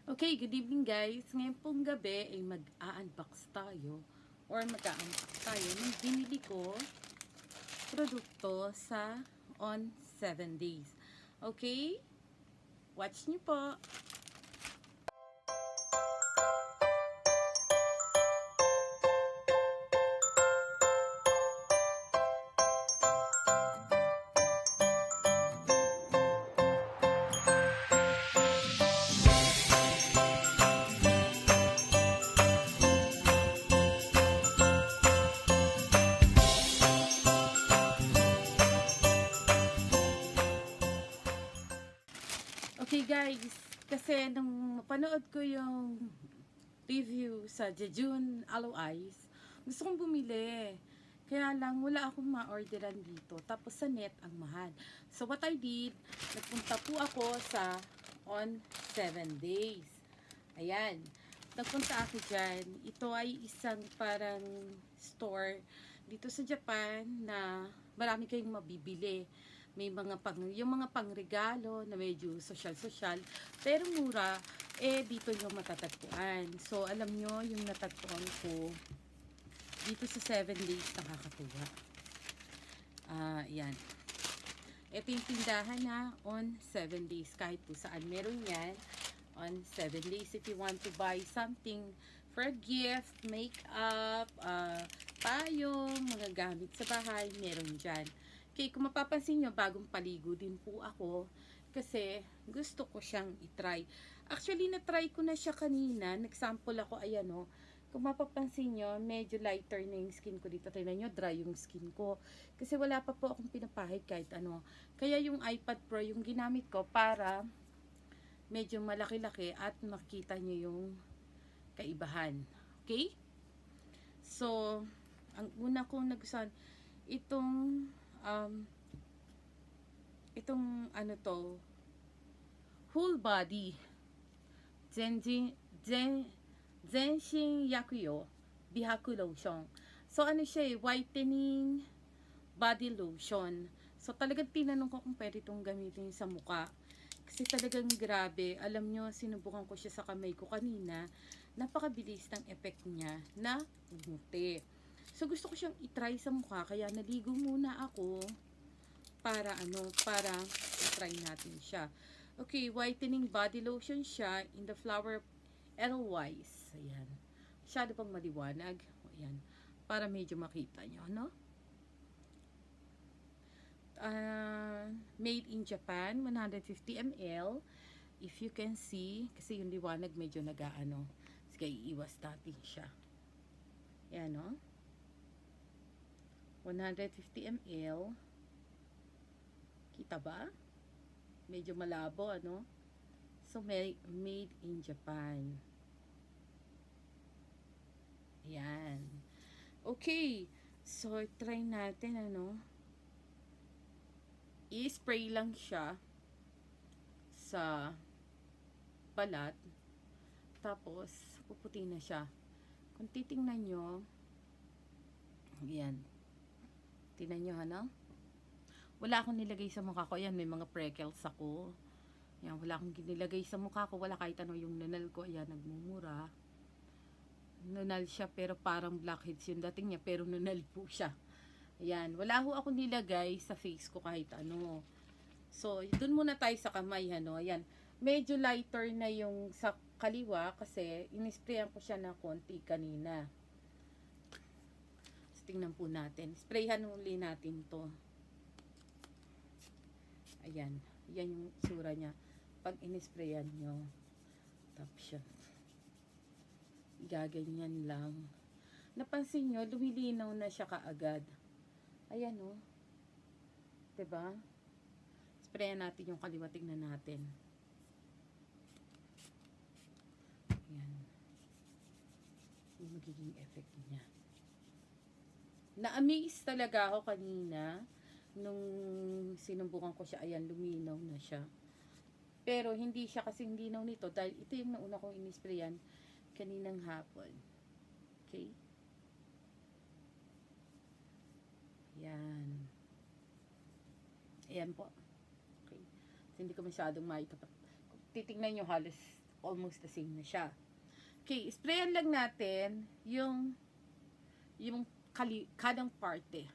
Okay, good evening guys. Ngayon pong gabi ay mag-a-unbox tayo or mag-a-unbox tayo ng binili ko produkto sa on 7 days. Okay? Watch nyo po. Okay guys, kasi nung mapanood ko yung review sa Jejun Aloe Eyes, gusto kong bumili. Kaya lang, wala akong ma-orderan dito. Tapos sa net, ang mahal. So what I did, nagpunta po ako sa on 7 days. Ayan. Nagpunta ako dyan. Ito ay isang parang store dito sa Japan na marami kayong mabibili. May mga yung mga pangregalo na medyo social-social, pero mura, dito yung matatagpuan. So, alam nyo, yung natagpuan ko, dito sa 7 days, nakakatuwa. Yan. Ito yung tindahan na on 7 days. Kahit po saan meron yan. On 7 days, if you want to buy something for a gift, makeup, payong, mga gamit sa bahay, meron dyan. Okay, kung mapapansin nyo, bagong paligo din po ako kasi gusto ko siyang itry. Actually, na-try ko na siya kanina. Nag-sample ako, ayan o. Kung mapapansin nyo, medyo lighter na yung skin ko dito. Tignan nyo, dry yung skin ko. Kasi wala pa po akong pinapahid kahit ano. Kaya yung iPad Pro yung ginamit ko para medyo malaki-laki at makita nyo yung kaibahan. Okay? So, ang una kong nagustuhan, itong ano to, whole body zenshin yakuyo bihaku lotion. So ano siya whitening body lotion. So talagang tinanong ko kung pwede itong gamitin sa mukha. Kasi talagang grabe. Alam nyo, sinubukan ko siya sa kamay ko kanina. Napakabilis ng effect niya na umuti. So, gusto ko siyang itry sa mukha. Kaya, naligo muna ako para itry natin siya. Okay, whitening body lotion siya in the flower Edelweiss. Ayan. Masyado pang maliwanag. Ayan. Para medyo makita nyo, no? Made in Japan, 150 ml. If you can see, kasi yung liwanag medyo nagaano. Sige, iiwas natin siya. Ayan, no? 150 ml. Kita ba? Medyo malabo, ano? So, made in Japan. Ayan. Okay. So, try natin, ano? I-spray lang siya sa balat. Tapos, puputi na siya. Kung titingnan nyo, ayan. Tingnan nyo, ano? Wala akong nilagay sa mukha ko. Ayan, may mga freckles ako. Ayan, wala akong nilagay sa mukha ko. Wala kahit ano yung nunal ko. Ayan, nagmumura. Nunal siya, pero parang blackheads yung dating niya. Pero nunal po siya. Ayan, wala ho ako nilagay sa face ko kahit ano. So, dun muna tayo sa kamay, ano. Ayan, medyo lighter na yung sa kaliwa kasi inisprayan ko siya na konti kanina. Tingnan po natin. Sprayhan uli natin to. Ayan. Yan yung sura niya. Pag inisprayan nyo. Tapos siya. Gaganyan lang. Napansin nyo, lumilinaw na siya kaagad. Ayan o. Diba? Sprayan natin yung kaliwa. Tingnan natin. Ayan. Yung magiging effect niya. Na-amaze talaga ako kanina nung sinubukan ko siya. Ayan, luminaw na siya. Pero hindi siya kasing linaw nito dahil ito yung nauna kong inisprayan kaninang hapon. Okay? Ayan. Ayan po. Okay. So, hindi ko masyadong makita. Titignan nyo halos almost the same na siya. Okay, sprayan lang natin yung kanang parte.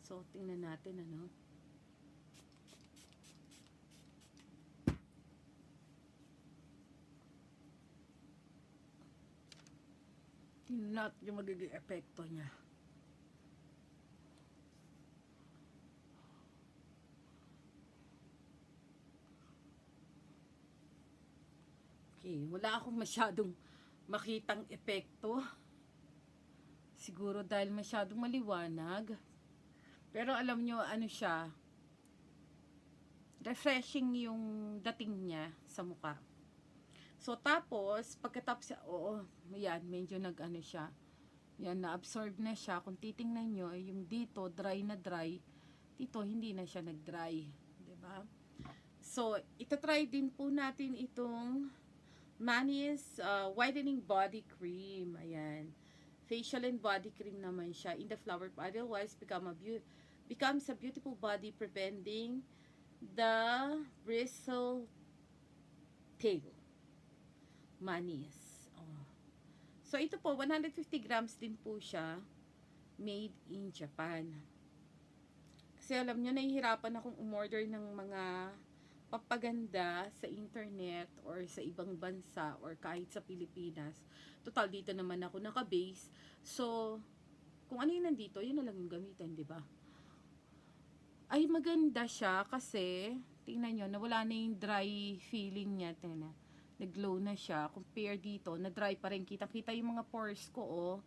So, tingnan natin, ano. Tingnan natin yung magiging epekto niya. Okay, wala akong masyadong makitang epekto. Siguro dahil masyadong maliwanag. Pero alam nyo, ano siya, refreshing yung dating niya sa mukha. So, tapos, pagkatapos, oo, yan, medyo nag-ano siya. Yan, na-absorb na siya. Kung titingnan nyo, yung dito, dry na dry. Dito, hindi na siya nag-dry. Diba? So, itatry din po natin itong Manis Whitening Body Cream. Ayan. Facial and body cream naman siya. In the flower otherwise becomes a beautiful body, preventing the bristle tail. Manis. Oh. So, ito po, 150 grams din po siya. Made in Japan. Kasi alam nyo, nahihirapan akong umorder ng mga papaganda sa internet or sa ibang bansa or kahit sa Pilipinas. Total, dito naman ako naka-base. So, kung ano yung nandito, yun na lang yung gamitin, di ba? Ay, maganda siya kasi, tingnan nyo, nawala na yung dry feeling niya. Tingnan, nag-glow na siya. Compare dito, na-dry pa rin. Kita-kita yung mga pores ko, oh.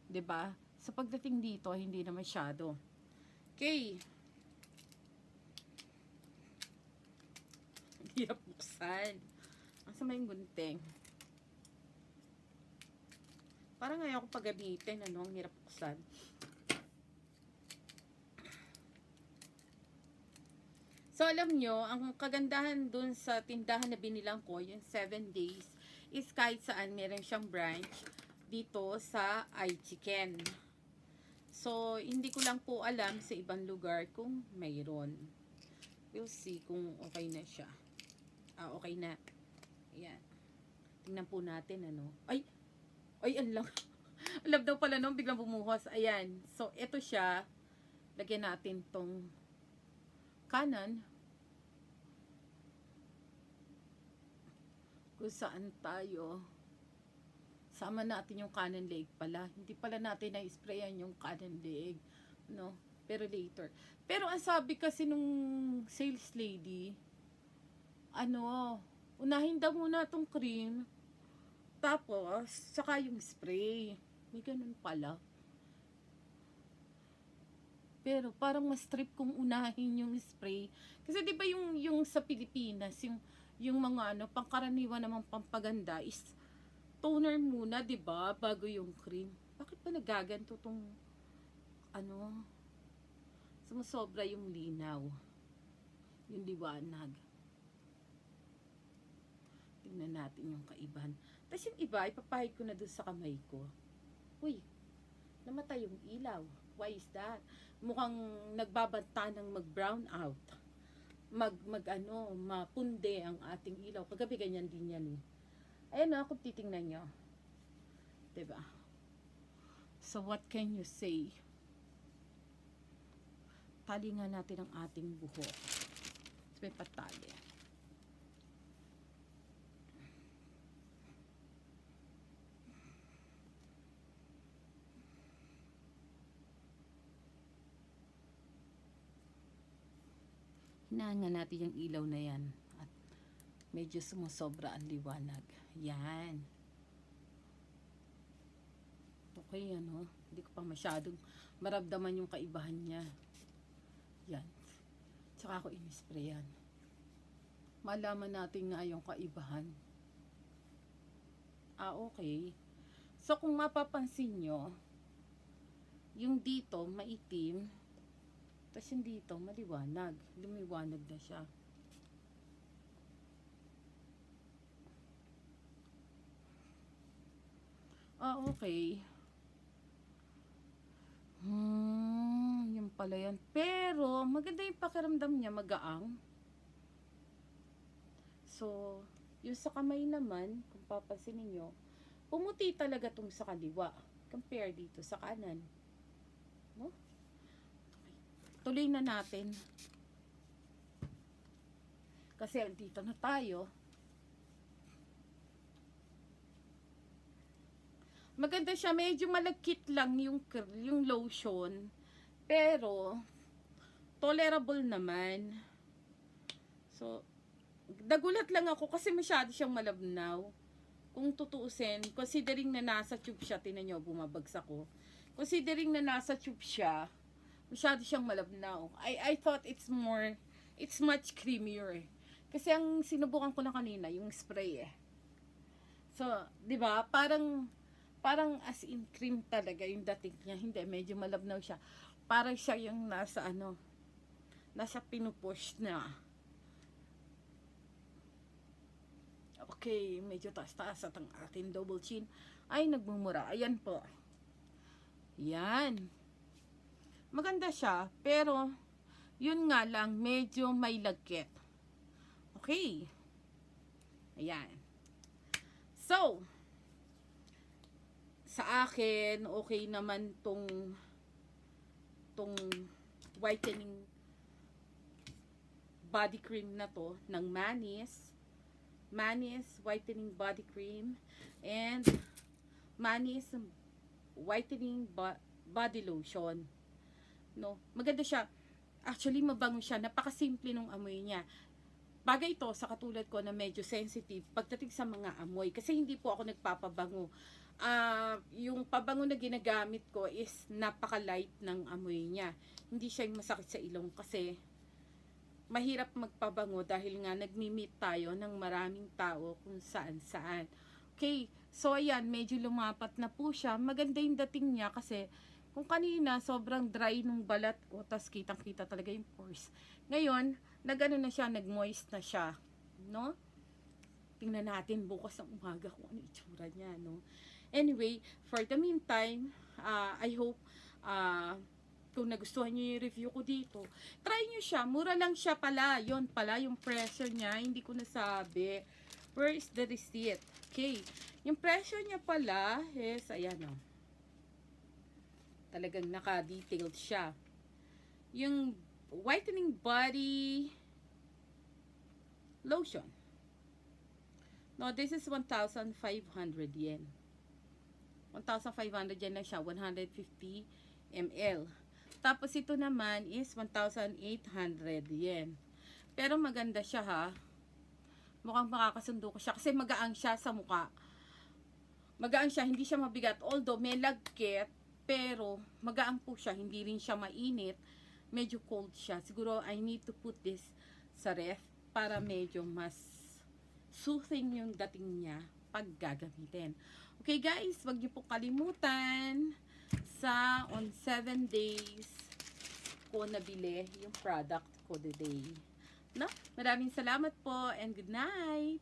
Di ba? Sa pagdating dito, hindi na masyado. Okay. Hirap buksan. Asa may gunting? Parang ngayon ako paggamitin, ano, ang hirap buksan. So, alam nyo, ang kagandahan dun sa tindahan na binilang ko, yung 7 days, is kahit saan meron siyang branch dito sa iChicken. So, hindi ko lang po alam sa ibang lugar kung mayroon. We'll see kung okay na siya. Okay na. Ayan. Tingnan po natin, ano. Ay, ang lang. Alam daw pala nung biglang bumuhos. Ayan. So, ito siya. Lagyan natin tong kanan. Kung saan tayo. Sama natin yung kanan leg pala. Hindi pala natin na-sprayan yung kanan leg. No? Pero later. Pero ang sabi kasi nung sales lady, ano, unahin daw muna tong cream, tapos, saka yung spray. May ganun pala. Pero, parang mas trip kung unahin yung spray. Kasi, di ba yung sa Pilipinas, yung mga, ano, pangkaraniwan namang pampaganda is toner muna, di ba, bago yung cream. Bakit ba nagaganto tong, ano, sumusobra yung linaw. Yung liwanag. Tingnan natin yung kaibahan. Tapos yung iba, ipapahid ko na dun sa kamay ko. Uy, namatay yung ilaw. Why is that? Mukhang nagbabanta ng mag-brown out. Mapunde ang ating ilaw. Kagabi ganyan din yan eh. Ayan na, kung titingnan nyo. Diba? So, what can you say? Tali nga natin ang ating buhok. May patali. Hinahangan natin yung ilaw na yan. At medyo sumusobra ang liwanag. Yan. Okay, ano? Hindi ko pa masyadong maramdaman yung kaibahan niya. Yan. Tsaka ako in-sprayan. Malaman natin nga yung kaibahan. Okay. So, kung mapapansin nyo, yung dito, maitim. Tapos yung dito, maliwanag. Lumiwanag na siya. Okay. Yung pala yan. Pero, maganda yung pakiramdam niya, magaang. So, Yung sa kamay naman, kung papansin niyo, pumuti talaga tong sa kaliwa compare dito sa kanan, no? Tuloy na natin kasi dito na tayo. Maganda siya, medyo malagkit lang yung lotion, pero tolerable naman. So nagulat lang ako kasi masyado siyang malabnaw. Kung tutuusin, considering na nasa tube siya, tinan nyo, bumabagsak ko. Considering na nasa tube siya, masyado siyang malabnaw. I thought it's much creamier. Kasi ang sinubukan ko na kanina, yung spray eh. So, di ba, parang as in cream talaga yung dating niya. Hindi, medyo malabnaw siya. Parang siya yung nasa pinupush na. Okay, medyo taas-taas at ang ating double chin ay nagmumura. Ayan po. Yan. Maganda siya, pero yun nga lang, medyo may lagkit. Okay. Ayan. So, sa akin, okay naman tong whitening body cream na to ng Manis whitening body cream and Manis whitening body lotion. No, maganda siya. Actually, mabango siya. Napakasimple nung amoy niya. Bagay ito sa katulad ko na medyo sensitive pagdating sa mga amoy. Kasi hindi po ako nagpapabango. Yung pabango na ginagamit ko is napaka-light ng amoy niya. Hindi siya yung masakit sa ilong kasi mahirap magpabango dahil nga nagmi-meet tayo ng maraming tao kung saan-saan. Okay, so ayan, medyo lumapat na po siya. Maganda yung dating niya kasi kung kanina sobrang dry nung balat ko, tas kitang-kita talaga yung pores. Ngayon, nagano na siya, nag-moist na siya, no? Tingnan natin bukas ng umaga kung ano itsura niya, no? Anyway, for the meantime, I hope kung nagustuhan niyo yung review ko dito, try niyo siya. Mura lang siya pala. Yon pala yung presyo niya. Hindi ko nasabi. Where is the receipt? Okay. Yung presyo niya pala is, ayan o. Talagang naka-detailed siya. Yung whitening body lotion. No, this is 1,500 yen. 1,500 yen lang siya. 150 ml. Tapos ito naman is 1,800 yen. Pero maganda siya ha. Mukhang makakasundo ko siya kasi magaan siya sa mukha. Magaan siya, hindi siya mabigat. Although may lagkit, pero magaan po siya. Hindi rin siya mainit. Medyo cold siya. Siguro I need to put this sa ref para medyo mas soothing yung dating niya pag gagamitin. Okay guys, wag niyo po kalimutan sa on 7 days ko nabili yung product ko today. No? Maraming salamat po and good night!